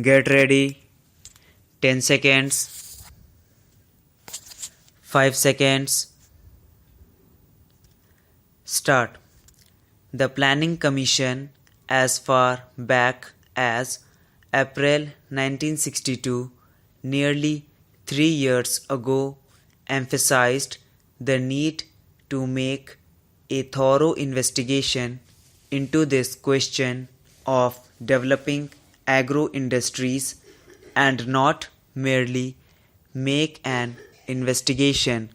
Get ready. 10 seconds. 5 seconds. Start. The Planning Commission, as far back as April 1962, nearly 3 years ago, emphasized the need to make a thorough investigation into this question of developing agro-industries and not merely make an investigation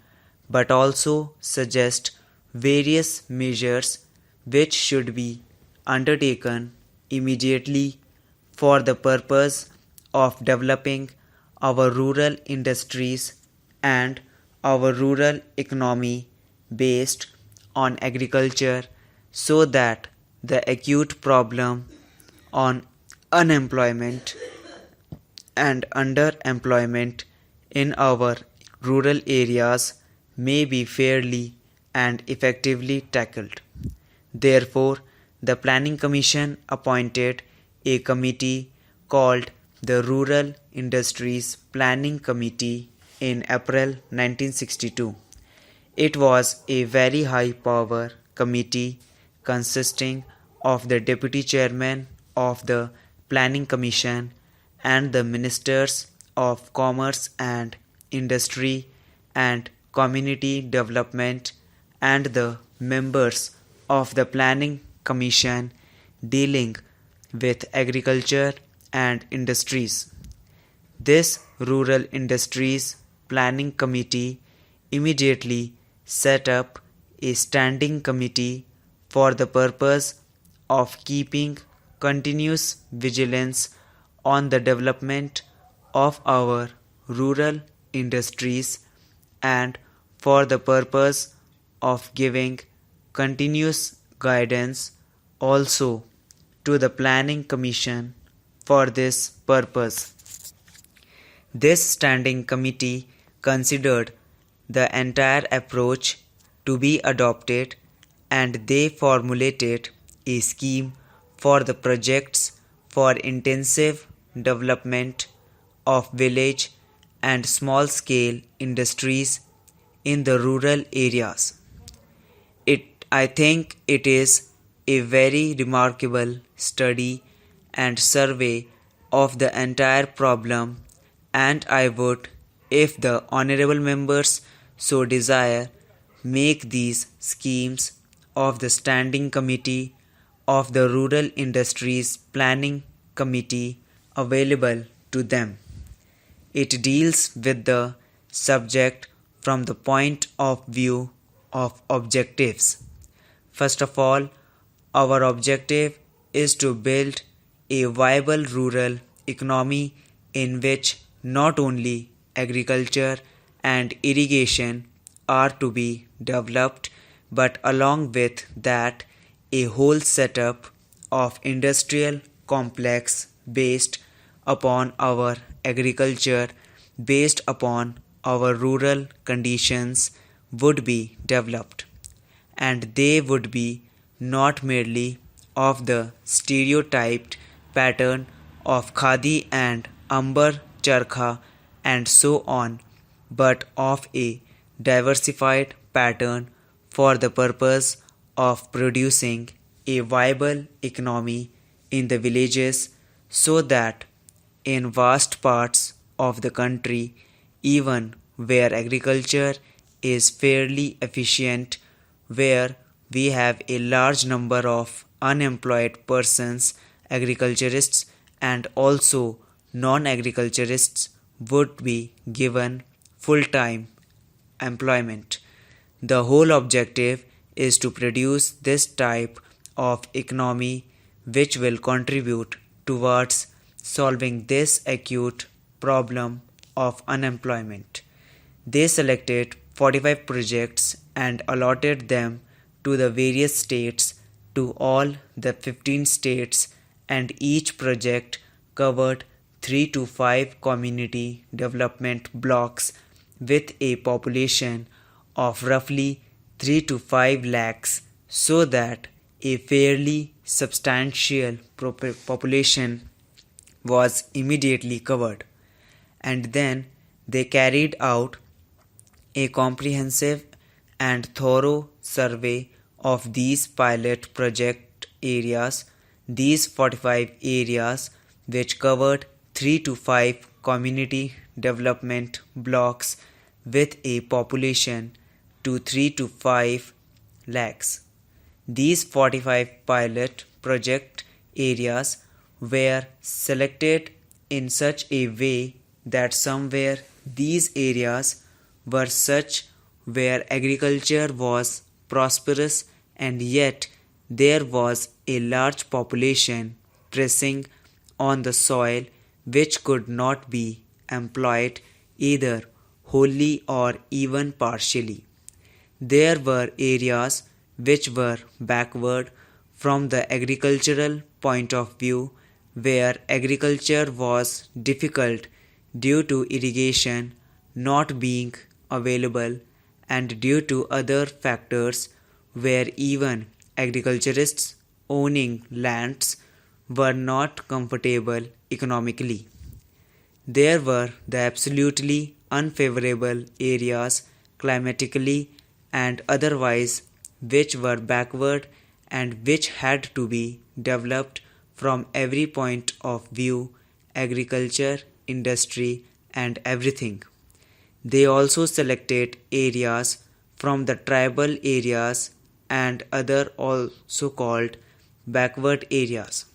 but also suggest various measures which should be undertaken immediately for the purpose of developing our rural industries and our rural economy based on agriculture so that the acute problem on unemployment and underemployment in our rural areas may be fairly and effectively tackled. Therefore, the Planning Commission appointed a committee called the Rural Industries Planning Committee in April 1962. It was a very high-power committee consisting of the Deputy Chairman of the Planning Commission and the Ministers of Commerce and Industry and Community Development and the members of the Planning Commission dealing with agriculture and industries. This Rural Industries Planning Committee immediately set up a standing committee for the purpose of keeping continuous vigilance on the development of our rural industries and for the purpose of giving continuous guidance also to the Planning Commission for this purpose. This standing committee considered the entire approach to be adopted and they formulated a scheme for the projects for intensive development of village and small-scale industries in the rural areas. I think it is a very remarkable study and survey of the entire problem, and I would, if the honorable members so desire, make these schemes of the Standing Committee of the Rural Industries Planning Committee available to them. It deals with the subject from the point of view of objectives. First of all, our objective is to build a viable rural economy in which not only agriculture and irrigation are to be developed, but along with that, a whole setup of industrial complex based upon our agriculture, based upon our rural conditions would be developed. And they would be not merely of the stereotyped pattern of khadi and amber charkha and so on, but of a diversified pattern for the purpose of producing a viable economy in the villages so that in vast parts of the country, even where agriculture is fairly efficient, where we have a large number of unemployed persons, agriculturists and also non-agriculturists would be given full-time employment. The whole objective is to produce this type of economy which will contribute towards solving this acute problem of unemployment. They selected 45 projects and allotted them to the various states, to all the 15 states, and each project covered 3 to 5 community development blocks with a population of roughly 3 to 5 lakhs so that a fairly substantial population was immediately covered, and then they carried out a comprehensive and thorough survey of these pilot project areas, these 45 areas, which covered 3 to 5 community development blocks with a population to 3 to 5 lakhs. These 45 pilot project areas were selected in such a way that somewhere these areas were such where agriculture was prosperous, and yet there was a large population pressing on the soil which could not be employed either wholly or even partially. There were areas which were backward from the agricultural point of view, where agriculture was difficult due to irrigation not being available and due to other factors, where even agriculturists owning lands were not comfortable economically. There were the absolutely unfavorable areas climatically and otherwise which were backward and which had to be developed from every point of view, agriculture, industry, and everything. They also selected areas from the tribal areas and other also called backward areas.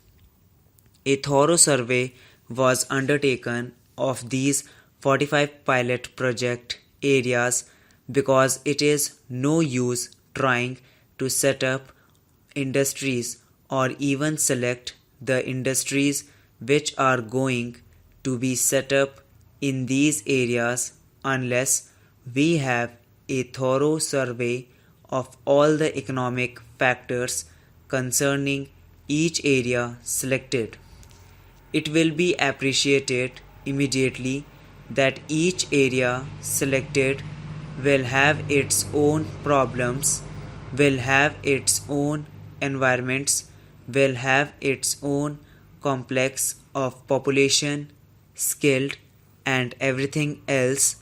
A thorough survey was undertaken of these 45 pilot project areas because it is no use trying to set up industries or even select the industries which are going to be set up in these areas unless we have a thorough survey of all the economic factors concerning each area selected. It will be appreciated immediately that each area selected will have its own problems, will have its own environments, will have its own complex of population, skilled, and everything else,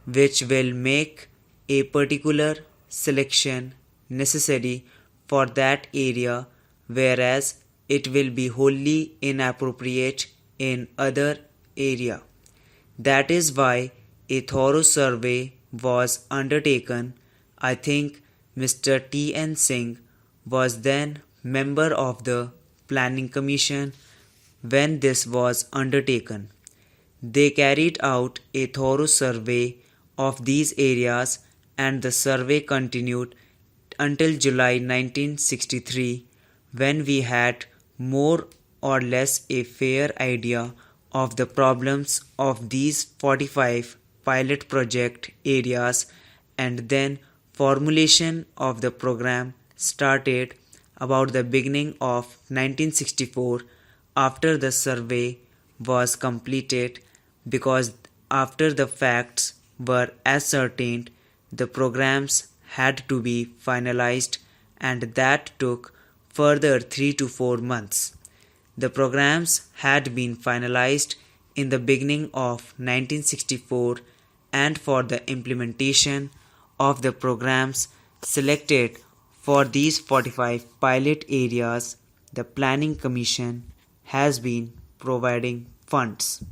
which will make a particular selection necessary for that area, whereas it will be wholly inappropriate in other area. That is why a thorough survey was undertaken. I think Mr. T. N. Singh was then member of the Planning Commission when this was undertaken. They carried out a thorough survey of these areas, and the survey continued until July 1963, when we had more or less a fair idea of the problems of these 45 pilot project areas, and then formulation of the program started about the beginning of 1964 after the survey was completed, because after the facts were ascertained the programs had to be finalized, and that took further 3 to 4 months. The programs had been finalized in the beginning of 1964, and for the implementation of the programs selected for these 45 pilot areas, the Planning Commission has been providing funds.